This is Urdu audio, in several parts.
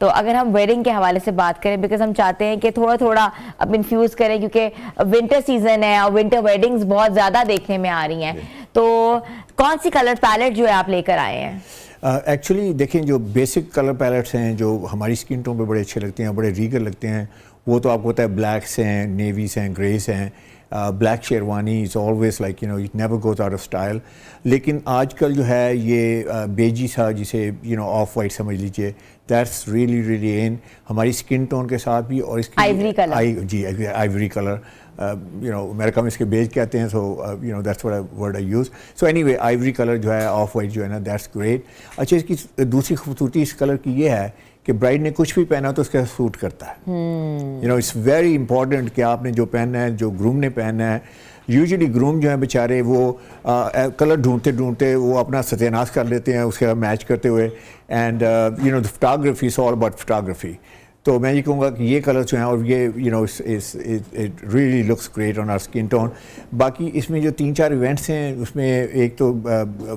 تو اگر ہم ویڈنگ کے حوالے سے بات کریں بیکاز ہم چاہتے ہیں کہ تھوڑا تھوڑا اب انفیوز کریں کیونکہ ونٹر سیزن ہے اور ونٹر ویڈنگز بہت زیادہ دیکھنے میں آ رہی ہیں, تو کون سی کلر پیلٹ جو ہے آپ لے کر آئے ہیں؟ ایکچولی دیکھیں جو بیسک کلر پیلٹس ہیں جو ہماری سکن ٹون پہ بڑے اچھے لگتے ہیں, بڑے ریگل لگتے ہیں, وہ تو آپ کو پتہ ہے بلیکس ہیں, نیویز ہیں, گریز ہیں. Black sherwani is always like you know it never goes out of style. لیکن آج کل جو ہے یہ بیجی سا جسے یو نو آف وائٹ سمجھ لیجیے, دیٹس ریئلی ریئلی ان ہماری سکن ٹون کے ساتھ بھی. اور اس کی آئیوری کلر, جی آئیوری کلر, یو نو امریکہ میں اس کے بیج کہتے ہیں, so you know that's word I use. So anyway ivory colour جو ہے آف وائٹ جو ہے نا دیٹس گریٹ. اچھا اس کی دوسری خوبصورتی اس کلر کی یہ ہے کہ برائڈ نے کچھ بھی پہنا تو اس کا سوٹ کرتا ہے. You know it's very important کہ آپ نے جو پہننا ہے, جو گروم نے پہننا ہے. یوزلی گروم جو ہیں بیچارے وہ کلر ڈھونڈتے ڈھونڈتے وہ اپنا ستیاناش کر لیتے ہیں اس کے میچ کرتے ہوئے, and you know photography is all about photography. تو میں یہ کہوں گا کہ یہ کلر جو ہیں اور یہ you know it really looks great on our skin tone. باقی اس میں جو 3-4 ایونٹس ہیں اس میں ایک تو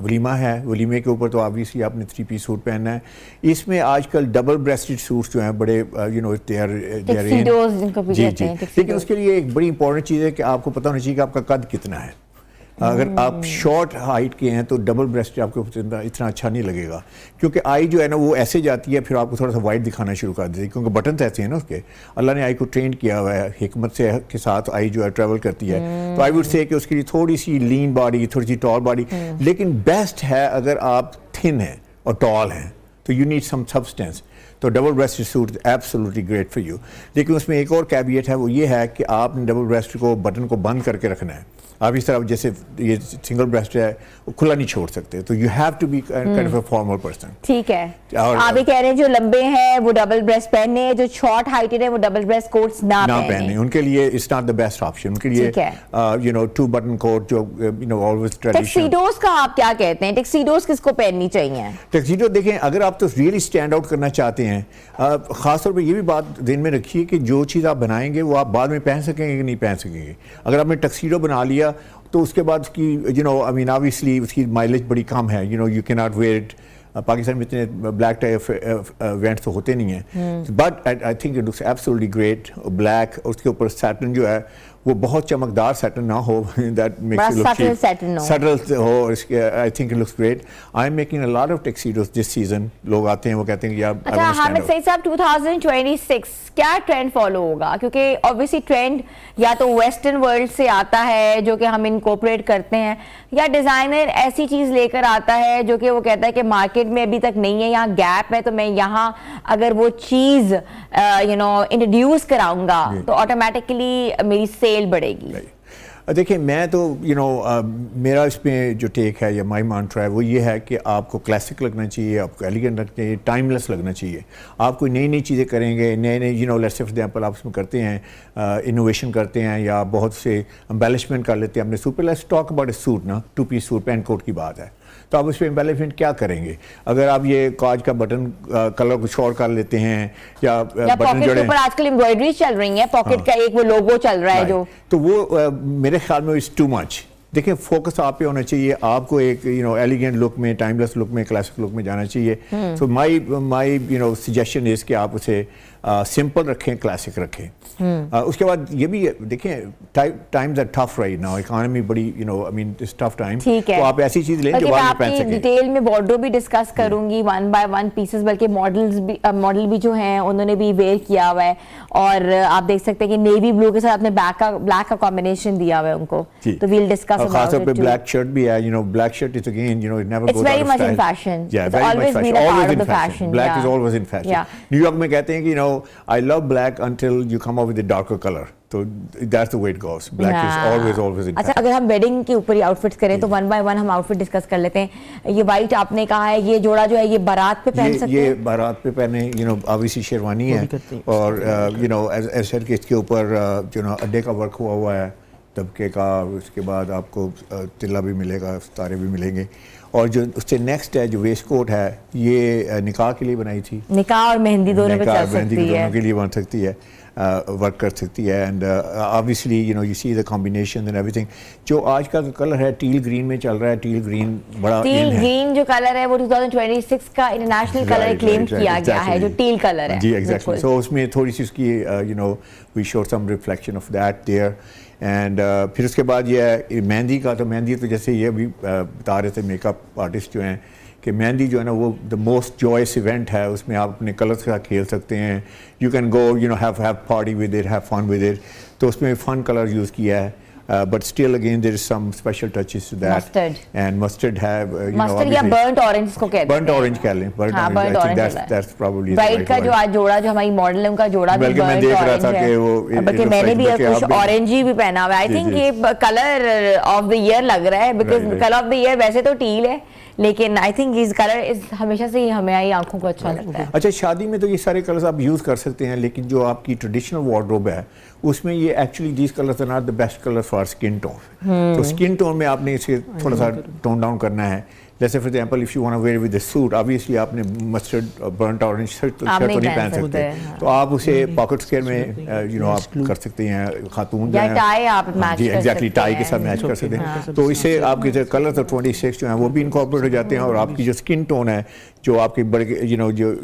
ولیمہ ہے, ولیمے کے اوپر تو آبویسلی آپ نے 3 پیس سوٹ پہننا ہے. اس میں آج کل ڈبل بریسٹڈ سوٹس جو ہیں بڑے you know they R G جی. لیکن اس کے لیے ایک بڑی امپورٹنٹ چیز ہے کہ آپ کو پتہ ہونا چاہیے کہ آپ کا قد کتنا ہے. اگر آپ شارٹ ہائٹ کے ہیں تو ڈبل بریسٹ آپ کو اتنا اچھا نہیں لگے گا, کیونکہ آئی جو ہے نا وہ ایسے جاتی ہے, پھر آپ کو تھوڑا سا وائٹ دکھانا شروع کر دیتی ہے کیونکہ بٹنز ایسے ہیں نا اس کے. اللہ نے آئی کو ٹرین کیا ہوا ہے حکمت سے کے ساتھ, آئی جو ہے ٹریول کرتی ہے. تو آئی وڈ سے کہ اس کے لیے تھوڑی سی لین باڈی, تھوڑی سی ٹال باڈی, لیکن بیسٹ ہے اگر آپ تھن ہیں اور ٹال ہیں تو یو نیڈ سم سبسٹینس. تو double breast suit absolutely great for you. لیکن اس میں ایک اور کیویٹ ہے, وہ یہ ہے کہ آپ نے ڈبل بریسٹ کو بٹن کو بند کر کے رکھنا ہے. آپ اس طرح جیسے یہ سنگل بریسٹ ہے وہ کھلا نہیں چھوڑ سکتے, تو you have to be kind of a formal person. ٹھیک ہے, آپ یہ کہہ رہے ہیں جو لمبے ہیں وہ ڈبل بریسٹ پہنے, جو شارٹ ہائٹڈ ہیں وہ ڈبل بریسٹ کوٹس نہ پہنے, ان کے لیے it's not the best option. ان کے لیے یو نو 2 بٹن کوٹ جو you know always traditional. Tuxedos کا آپ کیا کہتے ہیں؟ ٹیکسیڈوز کس کو پہننی چاہیے؟ ٹیکسیڈو دیکھیں اگر آپ تو ریئلی اسٹینڈ آؤٹ کرنا چاہتے ہیں, خاص طور پہ یہ بھی بات دین میں رکھیے کہ جو چیز آپ بنائیں گے وہ آپ بعد میں پہن سکیں گے کہ نہیں پہن سکیں گے. اگر آپ نے ٹکسیڈو بنا لیا تو اس کے بعد اس کی you know I main obviously اس کی مائلیج بڑی کم ہے. یو نو یو کی ناٹ ویئر اٹ. پاکستان میں اتنے بلیک ٹائپ ایونٹس تو ہوتے نہیں ہیں, but I think it looks absolutely great. Black اور اس کے اوپر سیٹن جو ہے وہ بہت چمکدار سیٹن نہ ہو, that makes it look subtle ہو, اور اس کے I think it looks great. I am making a lot of tuxedos this season. لوگ آتے ہیں وہ کہتے ہیں کہ یار اچھا حامد سعید صاحب 2026 کیا ٹرینڈ فالو ہوگا؟ کیونکہ obviously ٹرینڈ یا تو ویسٹرن ورلڈ سے آتا ہے جو کہ ہم انکورپوریٹ کرتے ہیں, یا ڈیزائنر ایسی چیز لے کر آتا ہے جو کہ وہ کہتا ہے کہ مارکیٹ میں ابھی تک نہیں ہے, یہاں گیپ ہے, تو میں یہاں اگر وہ چیز یو نو انٹروڈیوس کراؤں گا تو آٹومیٹکلی میری سیل بڑھے گی. دیکھیں میں تو یو نو میرا اس میں جو ٹیک ہے یا مائی مانٹرا ہے وہ یہ ہے کہ آپ کو کلاسک لگنا چاہیے, آپ کو ایلیگنٹ لگنا چاہیے, ٹائم لیس لگنا چاہیے. آپ کوئی نئی چیزیں کریں گے, نئے you know let's for example آپ اس میں کرتے ہیں انوویشن کرتے ہیں یا بہت سے امبیلشمنٹ کر لیتے ہیں اپنے سوٹ پہ. Let's talk about a suit نا, 2 پیس سوٹ پینٹ کوٹ کی بات ہے, تو آپ اس پہ امبیلشمنٹ کیا کریں گے؟ اگر آپ یہ کاج کا بٹن کلر کچھ اور کر لیتے ہیں یا بٹن جوڑے, آج کل امبرائڈری چل رہی ہے, پاکٹ کا ایک وہ لوگو چل رہا ہے جو, تو وہ میرے خیال میں اٹس ٹو مچ. دیکھیں فوکس آپ پہ ہونا چاہیے, آپ کو ایک یو نو ایلیگنٹ لک میں, ٹائم لیس لک میں, کلاسک لک میں جانا چاہیے. سو my you know suggestion is کہ آپ اسے سمپل رکھیں, کلاسک رکھیں. اس کے بعد یہ بھی دیکھیں times are tough right now, economy بڑی you know I mean it's tough time, تو آپ ایسی چیز لیں جو بعد میں پہن سکیں. ڈیٹیل میں وارڈروب بھی ڈسکس کروں گی 1 by 1 پیسز, بلکہ ماڈل بھی جو ہیں انہوں نے بھی ویئر کیا ہوا ہے, اور آپ دیکھ سکتے ہیں کہ نیوی بلو کے ساتھ اپنے بلیک کا کمبینیشن دیا ہوا ہے ان کو, تو ویل ڈسکس about it. خاص طور پہ بلیک شرٹ بھی ہے, you know black shirt is again you know it never goes out of style. It's very much in fashion. It's always been a part of the fashion. Black is always in fashion. New York میں کہتے ہیں کہ یو نو I love black until you come up with a darker color. تو that's the way it goes. Black is always in fashion. اچھا اگر ہم ویڈنگ کے اوپر ہی آؤٹ فٹس کریں تو 1 by 1 ہم آؤٹ فٹ ڈسکس کر لیتے ہیں. یہ وائٹ آپ نے کہا ہے, یہ جوڑا جو ہے یہ بارات پہ پہن سکتے ہیں, یہ بارات پہ پہنے, یو نو obviously شیروانی ہے, اور یو نو ایسے کہ اس کے اوپر جو نا اڈے کا ورک ہوا ہے طبقے کا, اس کے بعد آپ کو تلا بھی ملے گا, ستارے بھی ملیں گے. اور جو اس سے نیکسٹ ہے جو ویسٹ کوٹ ہے, یہ نکاح کے لیے بنائی تھی, نکاح اور مہندی دونوں پہ چل سکتی ہے, دونوں کے لیے بن سکتی ہے. ورک کر سکتی ہے. And obviously you see the combination and everything. جو آج کا کلر ہے ٹیل گرین میں چل رہا ہے, ٹیل گرین بڑا ٹیل گرین جو کلر ہے وہ 2026 کا انٹرنیشنل کلر کلیم کیا گیا ہے, جو ٹیل کلر ہے. جی ایگزیکٹلی. سو اس میں تھوڑی سی اس کی we show some reflection of that there. And پھر اس کے بعد یہ ہے مہندی کا. تو مہندی تو جیسے یہ بھی بتا رہے تھے میک اپ آرٹسٹ جو ہیں کہ مہندی جو ہے نا وہ دا موسٹ جوائس ایونٹ ہے. اس میں آپ اپنے کلرس کے ساتھ کھیل سکتے ہیں. You can go have party with it, have fun with it. تو اس میں فن کلر یوز کیا ہے. But still again there is some special touches to that. Mustard. And mustard have mustard یا burnt orange اس کو کہتے ہیں. burnt orange کہہ لیں. burnt orange I think that's probably bride کا جو آج جوڑا جو ہماری ماڈل ہے ان کا جوڑا بھی burnt orange ہے. بلکہ میں نے بھی کچھ orange ہی بھی پہنا ہوا ہے. I think یہ کلر آف دا ایئر لگ رہا ہے because colour of the year ویسے تو ٹیل ہے لیکن آئی تھنک اس کلر ہمیشہ سے ہی ہمیں آنکھوں کو اچھا لگتا ہے. اچھا شادی میں تو یہ سارے کلرز آپ یوز کر سکتے ہیں لیکن جو آپ کی ٹریڈیشنل وارڈروب ہے اس میں یہ actually these colours are not the best colour for skin tone. تو اسکن ٹون میں آپ نے اسے تھوڑا سا ٹون ڈاؤن کرنا ہے. جیسے for example if you want to wear with a suit obviously آپ نے مسٹرڈ برنٹ اورنج شرٹ تو نہیں پہن سکتے. تو آپ اسے پاکٹ اسکیئر میں آپ کر سکتے ہیں. خاتون جو ہیں جی ایگزیکٹلی ٹائی کے ساتھ میچ کر سکتے ہیں. تو اس سے آپ کے کلر تو 26 جو ہیں وہ بھی انکارپوریٹ ہو جاتے ہیں. اور آپ کی جو اسکن ٹون ہے جو آپ کے بڑے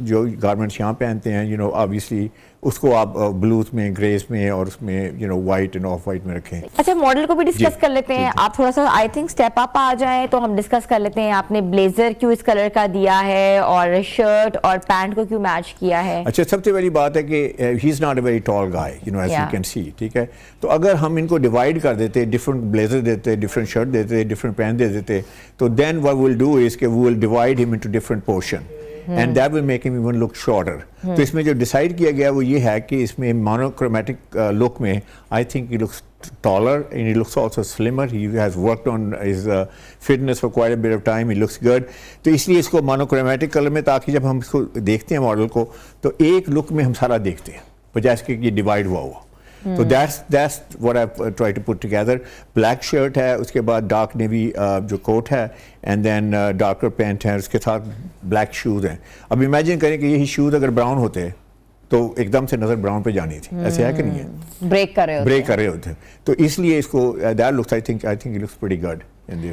جو گارمنٹس یہاں پہنتے ہیں آبویسلی اس کو آپ بلوز میں گریز میں اور اس میں وائٹ اینڈ آف وائٹ میں رکھیں. اچھا ماڈل کو بھی ڈسکس کر لیتے ہیں. آپ تھوڑا سا آئی تھنک اسٹیپ اپ آ جائیں تو ہم ڈسکس کر لیتے ہیں. آپ نے بلیزر کیوں اس کلر کا دیا ہے اور شرٹ اور پینٹ کو کیوں میچ کیا ہے؟ اچھا سب سے بڑی بات ہے کہ he is not a very tall guy as you can see. ٹھیک ہے. تو اگر ہم ان کو ڈیوائڈ کر دیتے ڈفرنٹ بلیزر دیتے ڈفرنٹ شرٹ دیتے ڈفرنٹ پینٹ دے دیتے تو دین what we'll do is کہ we will divide him into different portion and that will make him even look shorter. تو اس میں جو ڈیسائیڈ کیا گیا وہ یہ ہے کہ اس میں مونوکرومیٹک لک میں I think he looks taller and he looks also slimmer. He has worked on his fitness for quite a bit of time. He looks good. تو اس لیے اس کو مونوکرومیٹک کلر میں تاکہ جب ہم اس کو دیکھتے ہیں ماڈل کو تو ایک لک میں ہم سارا دیکھتے ہیں بجائے اس کے یہ ڈیوائڈ ہوا ہوا. تو that's what I've tried to put together. Black shirt ہے, اس کے بعد ڈارک نیوی جو کوٹ ہے اینڈ دین ڈارکر پینٹ ہے, اس کے ساتھ بلیک شوز ہیں. اب امیجن کریں کہ یہی شوز اگر براؤن ہوتے تو ایک دم سے نظر براؤن پہ جانی تھی. ایسے ہے کہ نہیں ہے؟ بریک کر رہے ہوتے. تو اس لیے اس کو that looks I think it looks pretty good.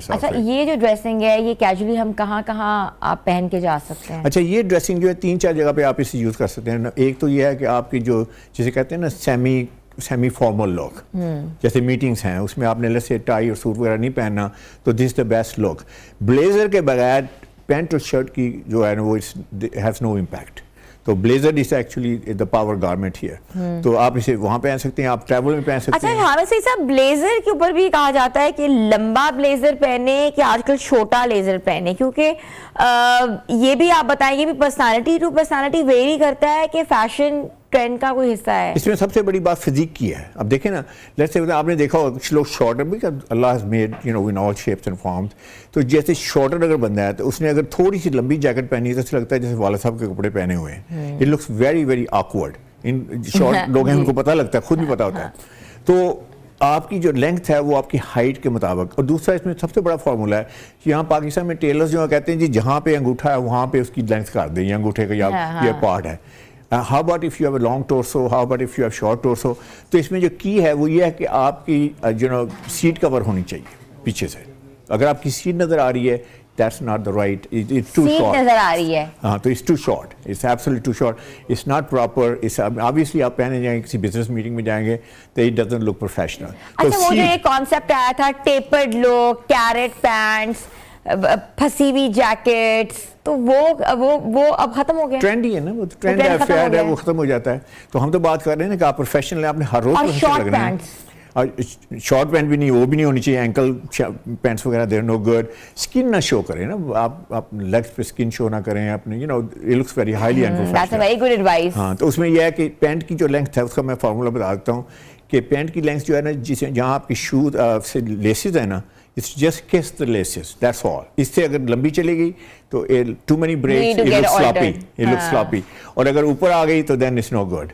اچھا یہ جو ڈریسنگ ہے یہ کیجولی ہم کہاں آپ پہن کے جا سکتے ہیں؟ اچھا یہ ڈریسنگ جو ہے 3-4 جگہ پہ آپ اسے یوز کر سکتے ہیں. ایک تو یہ ہے کہ آپ کی جو جسے کہتے ہیں نا سیمی فارمل لک, جیسے میٹنگس ہیں اس میں آپ نے لیٹس سے ٹائی اور سوٹ وغیرہ نہیں پہننا تو دس دا بیسٹ لک. بلیزر کے بغیر پینٹ اور شرٹ کی جو ہے نا وہ ہیز نو امپیکٹ. تو blazer is actually the power garment here. تو آپ اسے وہاں پہن سکتے ہیں, آپ ٹریول میں پہن سکتے ہیں. اچھا ہمیں سے صاحب بلیزر کے اوپر بھی کہا جاتا ہے کہ لمبا بلیزر پہنے کہ آج کل چھوٹا بلیزر پہنے, کیونکہ یہ بھی آپ بتائیں یہ بھی پرسنالٹی ٹو پرسنالٹی ویری کرتا ہے کہ فیشن ٹرینڈ کا کوئی حصہ ہے. اس میں سب سے بڑی بات فزیک کی ہے. اب دیکھیں نا لیٹس سے آپ نے دیکھا ہوگا کچھ لوگ شارٹر بھی Allah has made in all shapes and forms. تو جیسے شارٹر اگر بندہ ہے تو اس نے اگر تھوڑی سی لمبی جیکٹ پہنی ہے تو ایسا لگتا ہے جیسے والد صاحب کے کپڑے پہنے ہوئے ہیں. It looks very very awkward. In short لوگ ہیں ان کو پتہ لگتا ہے, خود بھی پتہ ہوتا ہے. تو آپ کی جو لینتھ ہے وہ آپ کی ہائٹ کے مطابق. اور دوسرا اس میں سب سے بڑا فارمولا ہے یہاں پاکستان میں ٹیلرز جو کہتے ہیں جی جہاں پہ انگوٹھا ہے وہاں پہ اس کی لینتھ کر دیں, یہ انگوٹھے کا یہ پارٹ ہے. How about if you have a long torso? How about if you have short torso? تو اس میں جو کی ہے وہ یہ ہے کہ آپ کی سیٹ کور ہونی چاہیے پیچھے سے. اگر آپ کی سیٹ نظر آ رہی ہے that's not the right, it's too short. نظر آ رہی ہے ہاں تو it's too short, it's absolutely too short, it's not proper, it's obviously آپ پہنے جائیں کسی بزنس میٹنگ میں جائیں گے تو it doesn't look professional. اچھا وہ جو ایک کانسیپٹ آیا تھا ٹیپرڈ لک, کیرٹ پینٹس, پھنسی ہوئی جیکٹس, تو وہ اب ختم ہو گیا. ٹرینڈ ہی ہے نا, وہ ٹرینڈ ہے, فیڈ ہے, وہ ختم ہو جاتا ہے. تو ہم تو بات کر رہے ہیں نا کہ آپ پروفیشنل ہیں, آپ نے ہر روز لگنا ہے. اور شارٹ پینٹ بھی نہیں, وہ بھی نہیں ہونی چاہیے, اینکل پینٹس وغیرہ دیر نو گڈ. اسکن نہ شو کریں نا, آپ لیگس پہ اسکن شو نہ کریں اپنے, اٹ لکس ویری ہائیلی انپروفیشنل. ہاں تو اس میں یہ ہے کہ پینٹ کی جو لینتھ ہے اس کا میں فارمولا بتا دیتا ہوں کہ پینٹ کی لینتھ جو ہے نا جہاں آپ کی شوز سے لیسز ہیں نا it's just kiss the laces, that's all. اس سے اگر لمبی چلے گئی تو too many breaks, it looks sloppy. اور اگر اوپر آ گئی تو then it's no good.